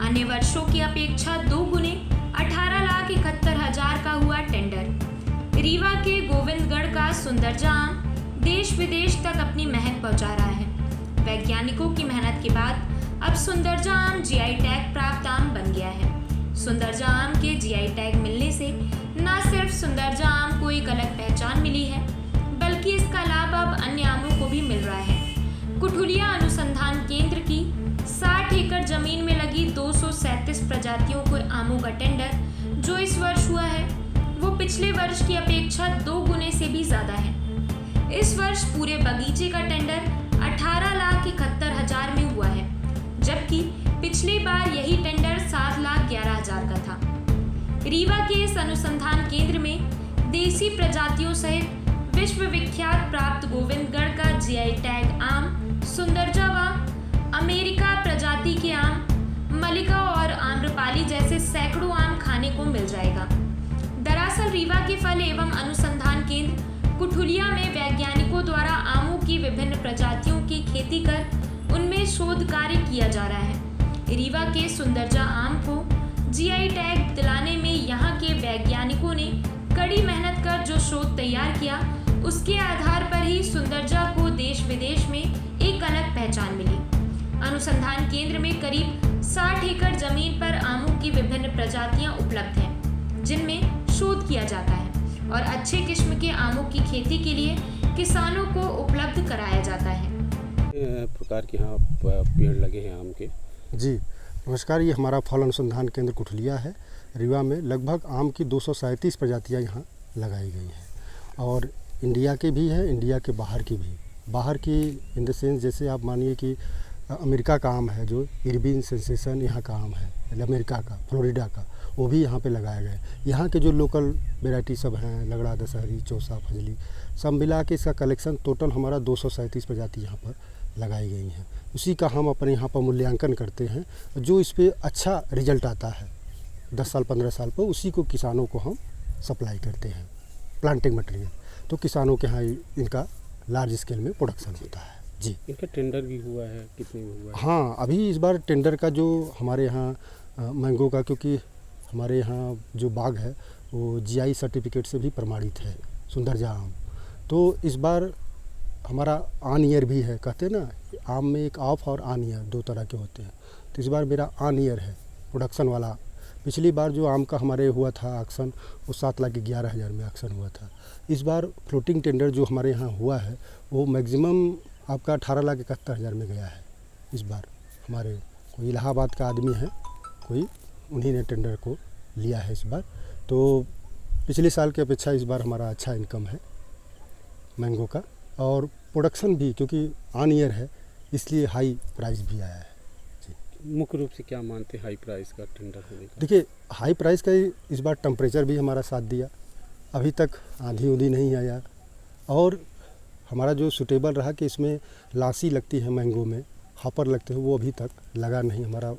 अन्य वर्षों की अपेक्षा 2 गुने 18,71,000 का हुआ टेंडर। रीवा के गोविंदगढ़ का सुंदरजा आम देश विदेश तक अपनी महक पहुंचा रहा है। वैज्ञानिकों की मेहनत के बाद अब सुंदरजा आम जीआई टैग प्राप्त आम बन गया है। सुंदरजा आम के जीआई टैग मिलने से न सिर्फ सुंदरजा आम को एक अलग पहचान मिली है, बल्कि इसका लाभ अब अन्य आमों को भी मिल रहा है। कुठुलिया अनुसंधान केंद्र की 60 एकड़ जमीन में लगी 237 प्रजातियों के आमों का टेंडर जो इस वर्ष हुआ है, वो पिछले वर्ष की अपेक्षा 2 गुने से भी ज्यादा है। इस वर्ष पूरे बगीचे का टेंडर 18,71,000 में हुआ है, जबकि पिछली बार यही टेंडर 7,11,000 का था। रीवा के इस अनुसंधान केंद्र में देसी प्रजातियों सहित विश्व विख्यात प्राप्त गोविंदगढ़ का जीआई टैग आम सुंदरजा व अमेरिका प्रजाति के आम मलिका और आम्रपाली जैसे सैकड़ों आम खाने को मिल जाएगा। दरअसल रीवा के फल एवं अनुसंधान केंद्र कुठुलिया में वैज्ञानिकों द्वारा आमों की विभिन्न प्रजातियों की खेती कर उनमें शोध कार्य किया जा रहा है। रीवा के सुंदरजा आम को जीआई टैग दिलाने में यहाँ के वैज्ञानिकों ने कड़ी मेहनत कर जो शोध तैयार किया, उसके आधार पर ही सुंदरजा को देश विदेश में एक अलग पहचान मिली। अनुसंधान केंद्र में करीब 60 एकड़ जमीन पर आमों की विभिन्न प्रजातियां उपलब्ध हैं, जिनमें शोध किया जाता है और अच्छे किस्म के आमों की खेती के लिए किसानों को उपलब्ध कराया जाता है। प्रकार के यहाँ पेड़ लगे हैं आम के। जी नमस्कार, ये हमारा फल अनुसंधान केंद्र कुठुलिया है। रीवा में लगभग आम की 237 प्रजातियाँ यहाँ लगाई गई हैं और इंडिया के भी हैं, इंडिया के बाहर की भी। बाहर की इन द सेंस जैसे आप मानिए कि अमेरिका का आम है जो इरबिन सेंसेशन यहाँ का आम है, अमेरिका का फ्लोरिडा का, वो भी यहाँ पे लगाया गया है। यहाँ के जो लोकल वेराइटी सब हैं, लगड़ा, दशहरी, चौसा, फजली, सब मिला के इसका कलेक्शन टोटल हमारा 237 प्रजाति यहाँ पर लगाई गई हैं। उसी का हम अपने यहाँ पर मूल्यांकन करते हैं। जो इस पर अच्छा रिजल्ट आता है 10 साल 15 साल पर, उसी को किसानों को हम सप्लाई करते हैं प्लांटिंग मटेरियल। तो किसानों के यहाँ इनका लार्ज स्केल में प्रोडक्शन होता है। जी, इनका टेंडर भी हुआ है, कितने में हुआ है? हाँ, अभी इस बार टेंडर का जो हमारे यहाँ मैंगो का, क्योंकि हमारे यहाँ जो बाग है वो जीआई सर्टिफिकेट से भी प्रमाणित है सुंदरजा आम, तो इस बार हमारा ऑन ईयर भी है। कहते हैं ना आम में एक ऑफ और ऑन ईयर 2 तरह के होते हैं, तो इस बार मेरा ऑन ईयर है प्रोडक्शन वाला। पिछली बार जो आम का हमारे हुआ था ऑक्शन, वो 7,11,000 में ऑक्शन हुआ था। इस बार फ्लोटिंग टेंडर जो हमारे यहाँ हुआ है वो मैक्सिमम आपका 18,71,000 में गया है। इस बार हमारे कोई इलाहाबाद का आदमी है, कोई उन्हीं ने टेंडर को लिया है इस बार। तो पिछले साल की अपेक्षा इस बार हमारा अच्छा इनकम है मैंगो का, और प्रोडक्शन भी क्योंकि ऑन ईयर है इसलिए हाई प्राइस भी आया है। मुख्य रूप से क्या मानते हैं हाई प्राइस का टेंडर होने का? देखिए, हाई प्राइस का इस बार टेम्परेचर भी हमारा साथ दिया, अभी तक आंधी उंधी नहीं आया, और हमारा जो सूटेबल रहा कि इसमें लासी लगती है मैंगो में, हापर लगते हैं, वो अभी तक लगा नहीं। हमारा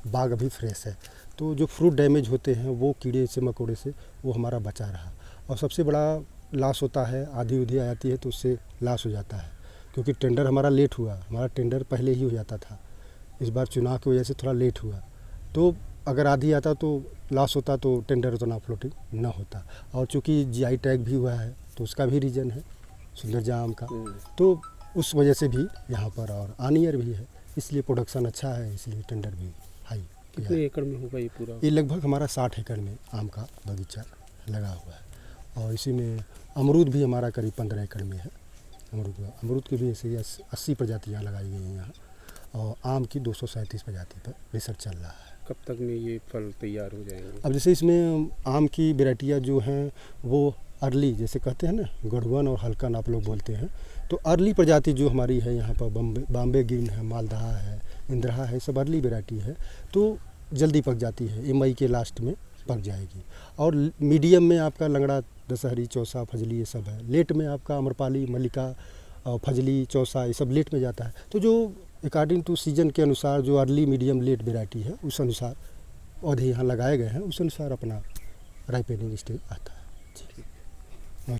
बाग अभी फ्रेश है, तो जो फ्रूट डैमेज होते हैं वो कीड़े से मकोड़े से वो हमारा बचा रहा। और सबसे बड़ा लॉस होता है, आधी उधी आ जाती है तो उससे लॉस हो जाता है, क्योंकि टेंडर हमारा लेट हुआ। हमारा टेंडर पहले ही हो जाता था, इस बार चुनाव की वजह से थोड़ा लेट हुआ। तो अगर आधी आता तो लॉस होता, तो टेंडर उतना फ्लोटिंग ना होता। और चूँकि जीआई टैग भी हुआ है तो उसका भी रीज़न है सुंदरजा आम का, तो उस वजह से भी यहाँ पर, और ऑन ईयर भी है इसलिए प्रोडक्शन अच्छा है, इसलिए टेंडर भी हाई। कितने एकड़ में होगा ये पूरा? ये लगभग हमारा 60 एकड़ में आम का बगीचा लगा हुआ है, और इसी में अमरूद भी हमारा करीब 15 एकड़ में है। अमरूद की भी ऐसे 80 प्रजातियाँ लगाई गई हैं यहाँ, और आम की 237 प्रजाति पर रिसर्च चल रहा है। कब तक में ये फल तैयार हो जाएंगे? अब जैसे इसमें आम की वेराइटियाँ जो हैं वो अर्ली, जैसे कहते हैं ना गढ़वन और हल्कन आप लोग बोलते हैं, तो अर्ली प्रजाति जो हमारी है यहाँ पर बॉम्बे ग्रीन है, मालदहा है, इंद्रहा है, सब अर्ली वेराइटी है, तो जल्दी पक जाती है, ये मई के लास्ट में पक जाएगी। और मीडियम में आपका लंगड़ा, दशहरी, चौसा, फजली ये सब है। लेट में आपका आम्रपाली, मलिका और फजली, चौसा ये सब लेट में जाता है। तो जो अकॉर्डिंग टू सीजन के अनुसार जो अर्ली, मीडियम, लेट वेराइटी है उस अनुसार पौधे यहाँ लगाए गए हैं, उस अनुसार अपना राइपेनिंग स्टेज आता है।